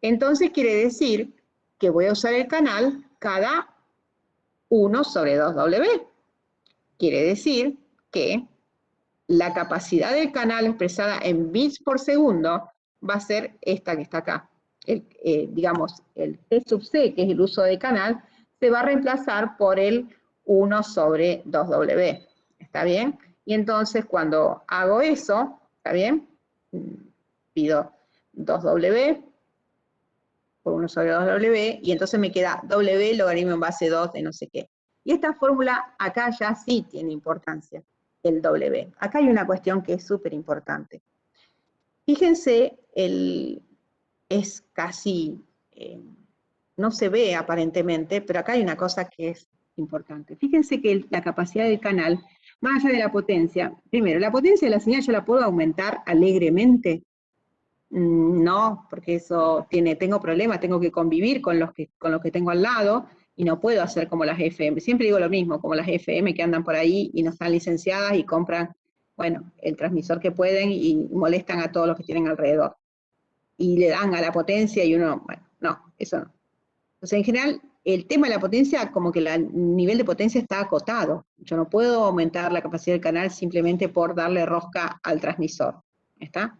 Entonces quiere decir que voy a usar el canal cada 1 sobre 2W. Quiere decir que la capacidad del canal expresada en bits por segundo va a ser esta que está acá. Digamos, el T sub C, que es el uso de canal, se va a reemplazar por el 1 sobre 2W. ¿Está bien? Y entonces cuando hago eso, ¿está bien? Pido 2W por 1 sobre 2W, y entonces me queda W logaritmo en base 2 de no sé qué. Y esta fórmula acá ya sí tiene importancia, el W. Acá hay una cuestión que es súper importante. Fíjense, es casi, no se ve aparentemente, pero acá hay una cosa que es importante. Fíjense que la capacidad del canal, más allá de la potencia, primero, la potencia de la señal yo la puedo aumentar alegremente. No, porque eso tengo problemas, tengo que convivir con los que tengo al lado, y no puedo hacer como las FM. Siempre digo lo mismo, como las FM que andan por ahí y no están licenciadas y compran, bueno, el transmisor que pueden y molestan a todos los que tienen alrededor. Y le dan a la potencia y uno, bueno, no, eso no. Entonces, en general, el tema de la potencia, como que el nivel de potencia está acotado. Yo no puedo aumentar la capacidad del canal simplemente por darle rosca al transmisor. ¿Está?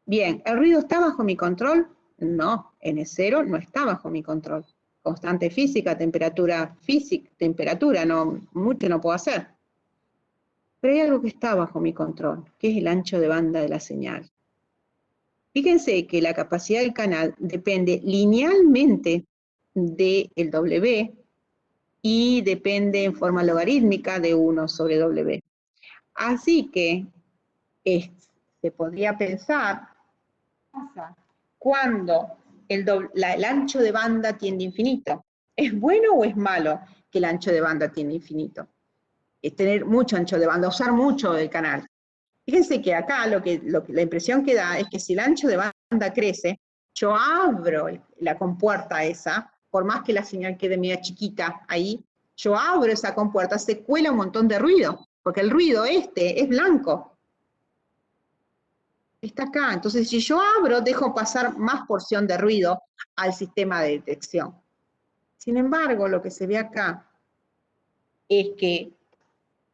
Bien, ¿el ruido está bajo mi control? No, N0 no está bajo mi control. Constante física, temperatura, no, mucho no puedo hacer. Pero hay algo que está bajo mi control, que es el ancho de banda de la señal. Fíjense que la capacidad del canal depende linealmente del W y depende en forma logarítmica de 1 sobre W. Así que se podría pensar, ¿qué pasa cuando el ancho de banda tiende a infinito? ¿Es bueno o es malo que el ancho de banda tiende a infinito? Es tener mucho ancho de banda, usar mucho el canal. Fíjense que acá la impresión que da es que si el ancho de banda crece, yo abro la compuerta esa, por más que la señal quede media chiquita ahí, yo abro esa compuerta, se cuela un montón de ruido, porque el ruido es blanco. Está acá, entonces si yo abro, dejo pasar más porción de ruido al sistema de detección. Sin embargo, lo que se ve acá es que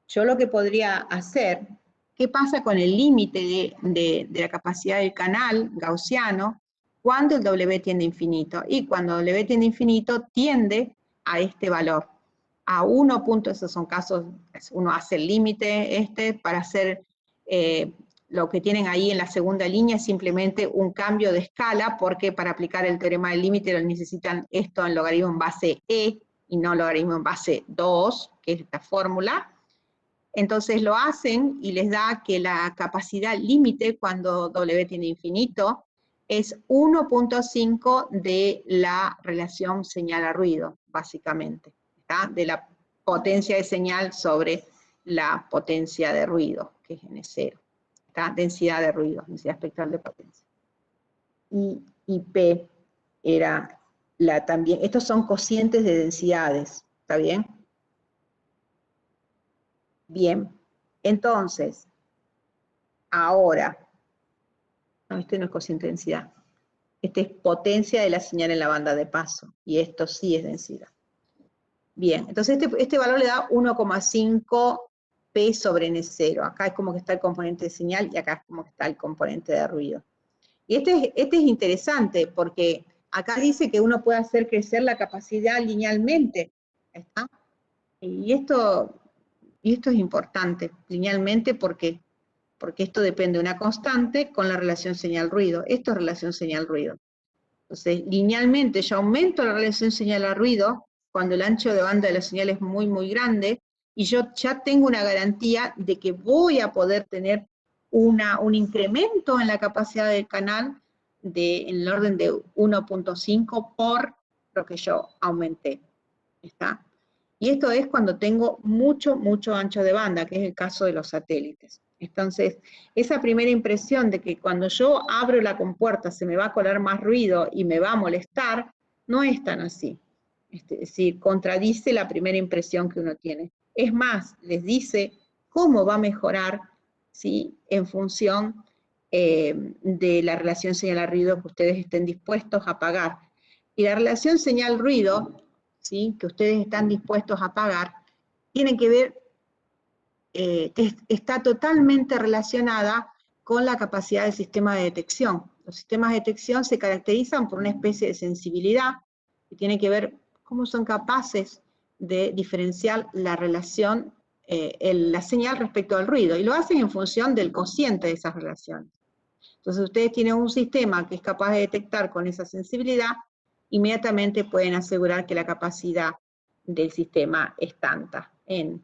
yo lo que podría hacer, ¿qué pasa con el límite de la capacidad del canal gaussiano cuando el W tiende a infinito? Y cuando W tiende a infinito, tiende a este valor, a 1 punto, esos son casos, uno hace el límite para hacer lo que tienen ahí en la segunda línea, es simplemente un cambio de escala, porque para aplicar el teorema del límite necesitan esto en logaritmo en base E y no logaritmo en base 2, que es esta fórmula. Entonces lo hacen y les da que la capacidad límite cuando W tiene infinito es 1.5 de la relación señal a ruido, básicamente, ¿está? De la potencia de señal sobre la potencia de ruido, que es N0, ¿está? Densidad de ruido, densidad espectral de potencia. Y P era también, estos son cocientes de densidades, ¿está bien? Bien, entonces, ahora, no, este no es cociente de densidad, este es potencia de la señal en la banda de paso, y esto sí es densidad. Bien, entonces este valor le da 1,5 P sobre N0, acá es como que está el componente de señal y acá es como que está el componente de ruido. Y este es interesante porque acá dice que uno puede hacer crecer la capacidad linealmente, ¿está? Y esto es importante, linealmente, porque esto depende de una constante con la relación señal-ruido. Esto es relación señal-ruido. Entonces, linealmente yo aumento la relación señal-ruido cuando el ancho de banda de la señal es muy, muy grande, y yo ya tengo una garantía de que voy a poder tener un incremento en la capacidad del canal en el orden de 1.5 por lo que yo aumenté. ¿Está? Y esto es cuando tengo mucho, mucho ancho de banda, que es el caso de los satélites. Entonces, esa primera impresión de que cuando yo abro la compuerta se me va a colar más ruido y me va a molestar, no es tan así. Es decir, contradice la primera impresión que uno tiene. Es más, les dice cómo va a mejorar, ¿sí?, en función de la relación señal-ruido que ustedes estén dispuestos a pagar. Y la relación señal-ruido, ¿sí?, que ustedes están dispuestos a pagar, tiene que ver, que está totalmente relacionada con la capacidad del sistema de detección. Los sistemas de detección se caracterizan por una especie de sensibilidad que tiene que ver cómo son capaces de diferenciar la relación, la señal respecto al ruido, y lo hacen en función del cociente de esas relaciones. Entonces ustedes tienen un sistema que es capaz de detectar con esa sensibilidad, inmediatamente pueden asegurar que la capacidad del sistema es tanta en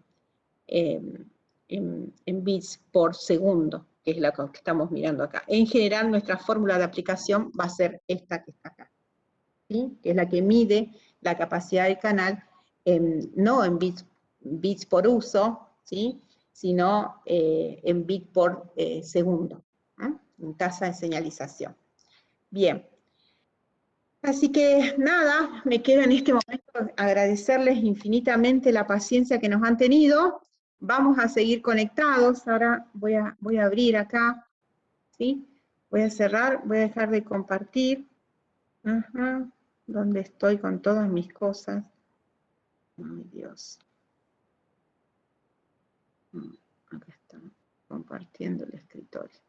bits por segundo, que es la que estamos mirando acá. En general, nuestra fórmula de aplicación va a ser esta que está acá, ¿sí?, que es la que mide la capacidad del canal, no en bits por uso, ¿sí?, sino en bits por segundo, en tasa de señalización. Bien. Así que nada, me queda en este momento agradecerles infinitamente la paciencia que nos han tenido. Vamos a seguir conectados. Ahora voy a abrir acá, ¿sí? Voy a cerrar, voy a dejar de compartir. Ajá, ¿dónde estoy con todas mis cosas? Ay, Dios. Acá está, compartiendo el escritorio.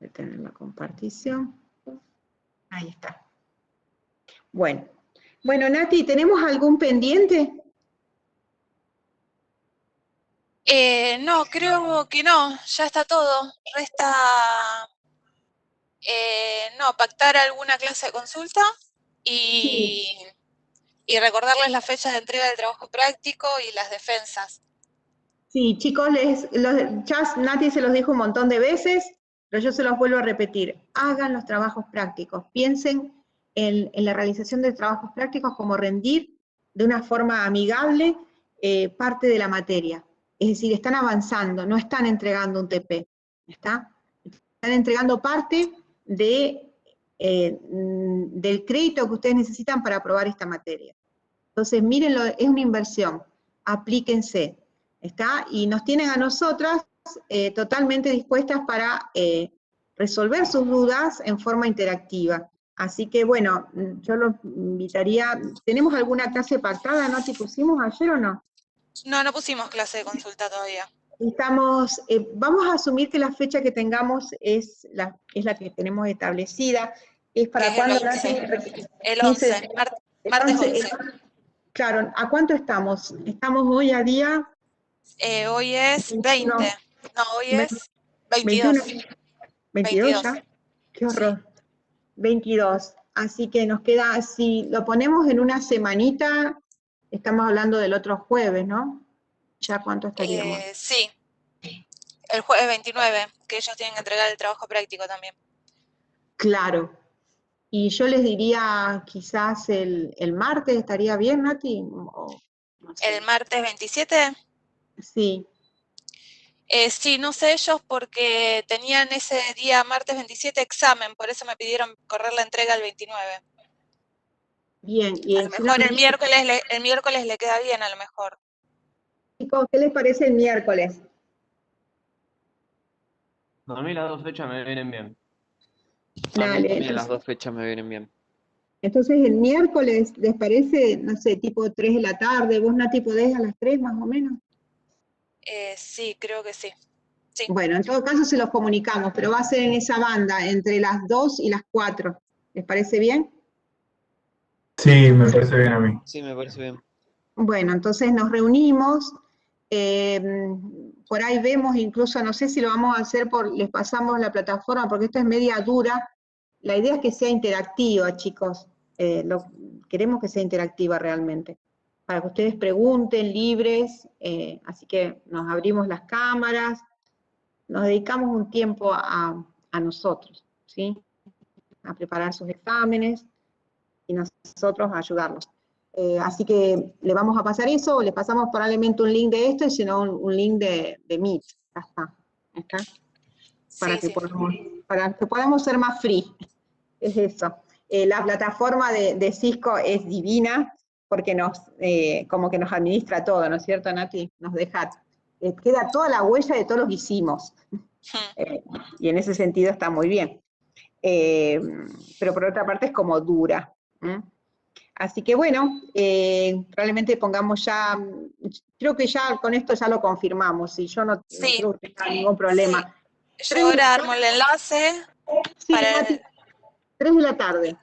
Detener la compartición. Ahí está. Bueno. Bueno, Nati, ¿tenemos algún pendiente? No, creo que no, ya está todo. Resta, no, pactar alguna clase de consulta Sí. y recordarles las fechas de entrega del trabajo práctico y las defensas. Sí, chicos, ya Nati se los dijo un montón de veces, pero yo se los vuelvo a repetir. Hagan los trabajos prácticos. Piensen en la realización de trabajos prácticos como rendir de una forma amigable parte de la materia. Es decir, están avanzando, no están entregando un TP. ¿Está? Están entregando parte del crédito que ustedes necesitan para aprobar esta materia. Entonces, mírenlo, es una inversión, aplíquense, ¿está? Y nos tienen a nosotras totalmente dispuestas para resolver sus dudas en forma interactiva. Así que, bueno, yo los invitaría, ¿tenemos alguna clase pactada, no te pusimos ayer o no? No, no pusimos clase de consulta todavía. Vamos a asumir que la fecha que tengamos es la que tenemos establecida. ¿Es Que para es el cuándo, 11. Nati? El 15. 11, El martes 11, 11. claro, ¿a cuánto estamos? Estamos hoy a día Hoy es 20. 21, No, hoy ve- es 21, 22. 22 22. ya. Qué Sí. horror. 22. Así que nos queda, si lo ponemos en una semanita, estamos hablando del otro jueves, ¿no? ¿Ya cuánto estaríamos? Sí, el jueves 29, que ellos tienen que entregar el trabajo práctico también. Claro. Y yo les diría quizás el martes, ¿estaría bien, Nati? O, no El sé. martes 27. Sí, Sí, no sé ellos porque tenían ese día, martes 27, examen, por eso me pidieron correr la entrega el 29. bien. Y A lo encima, mejor el miércoles le queda bien, a lo mejor. chicos, ¿qué les parece el miércoles? No, a mí las dos fechas me vienen bien. A mí Dale, también las entonces, dos fechas me vienen bien. el miércoles, ¿les parece, no sé, tipo 3 de la tarde? ¿Vos, Nati, podés a las 3 más o menos? Sí, creo que sí. Sí, Bueno, en todo caso se los comunicamos, pero va a ser en esa banda, entre las 2 y las 4. ¿Les parece bien? Sí, me parece bien a mí. Sí, me parece bien. Bueno, entonces nos reunimos, eh, por ahí vemos incluso, no sé si lo vamos a hacer les pasamos la plataforma, porque esto es media dura. La idea es que sea interactiva, chicos. Queremos que sea interactiva realmente, para que ustedes pregunten libres, así que nos abrimos las cámaras, nos dedicamos un tiempo a nosotros, ¿sí? A preparar sus exámenes y nosotros a ayudarlos. Así que le vamos a pasar eso, o le pasamos probablemente un link de esto, y si no un link de Meet. Ya está. ¿Está? sí, sí. Para que podamos ser más free. Es eso. La plataforma de Cisco es divina, porque como que nos administra todo, ¿no es cierto, Nati? Nos deja, queda toda la huella de todo lo que hicimos. Y en ese sentido está muy bien. Pero por otra parte es como dura. Así que bueno, probablemente pongamos ya, creo que ya con esto ya lo confirmamos, y yo no Sí, creo que tenga ningún sí. problema. Yo 3 de ahora la armo el tarde, enlace sí, para Nati, el 3 de la tarde.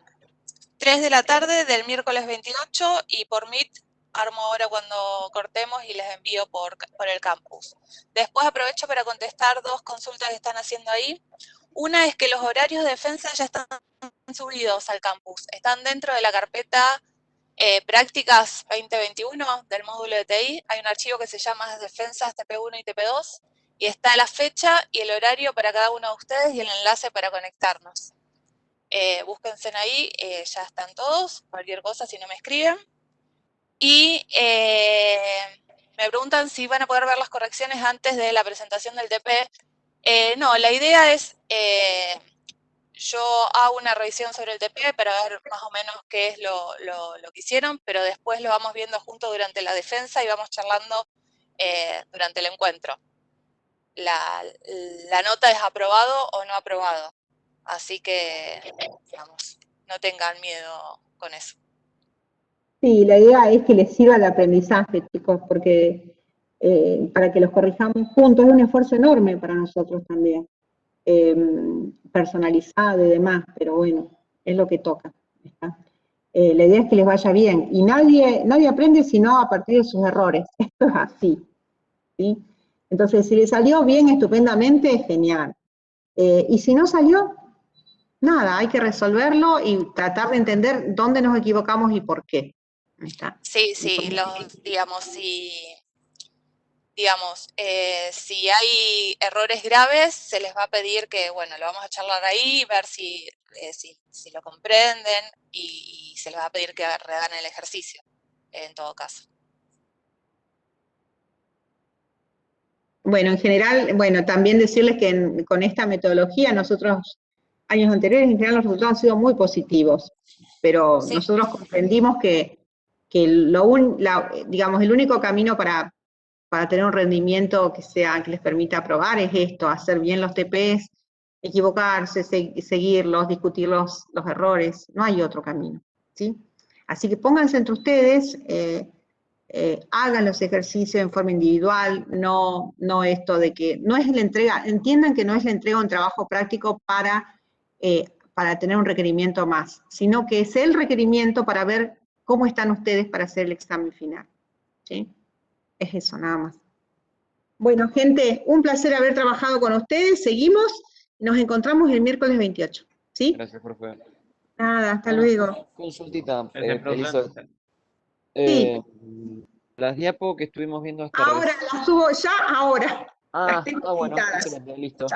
3 de la tarde del miércoles 28 y por Meet armo ahora cuando cortemos y les envío por el campus. Después aprovecho para contestar dos consultas que están haciendo ahí. Una es que los horarios de defensa ya están subidos al campus, están dentro de la carpeta prácticas 2021 del módulo de TI. Hay un archivo que se llama defensas TP1 y TP2 y está la fecha y el horario para cada uno de ustedes y el enlace para conectarnos. Búsquense ahí, ya están todos, cualquier cosa si no me escriben. Y me preguntan si van a poder ver las correcciones antes de la presentación del TP. No, la idea es, yo hago una revisión sobre el TP para ver más o menos qué es lo que hicieron, pero después lo vamos viendo juntos durante la defensa y vamos charlando durante el encuentro. La nota es aprobado o no aprobado. Así que, digamos, no tengan miedo con eso. Sí, la idea es que les sirva el aprendizaje, chicos, porque para que los corrijamos juntos es un esfuerzo enorme para nosotros también. personalizado y demás, pero bueno, es lo que toca. ¿Está? La idea es que les vaya bien, y nadie aprende sino a partir de sus errores, esto es así, ¿sí? Entonces, si les salió bien, estupendamente, genial. Y si no salió, nada, hay que resolverlo y tratar de entender dónde nos equivocamos y por qué. ¿Está? Sí, si hay errores graves, se les va a pedir que, bueno, lo vamos a charlar ahí, ver si lo comprenden y se les va a pedir que rehagan el ejercicio, en todo caso. Bueno, en general, bueno, también decirles que con esta metodología nosotros, años anteriores, en general los resultados han sido muy positivos, pero Sí. nosotros comprendimos que digamos, el único camino para tener un rendimiento que les permita aprobar es esto, hacer bien los TPs, equivocarse, seguirlos, discutir los errores, no hay otro camino, ¿sí? Así que pónganse entre ustedes, hagan los ejercicios en forma individual, no esto de que, no es la entrega, entiendan que no es la entrega de un trabajo práctico para tener un requerimiento más, sino que es el requerimiento para ver cómo están ustedes para hacer el examen final, ¿sí? Es eso, nada más. Bueno, gente, un placer haber trabajado con ustedes, seguimos, nos encontramos el miércoles 28, ¿sí? Gracias, profe. Nada, hasta luego. Consultita, Gracias, profe. Elizabeth. Sí. Las diapos que estuvimos viendo hasta Ahora las subo ya, ahora. Ah, Las tengo bueno, editadas. excelente, listo.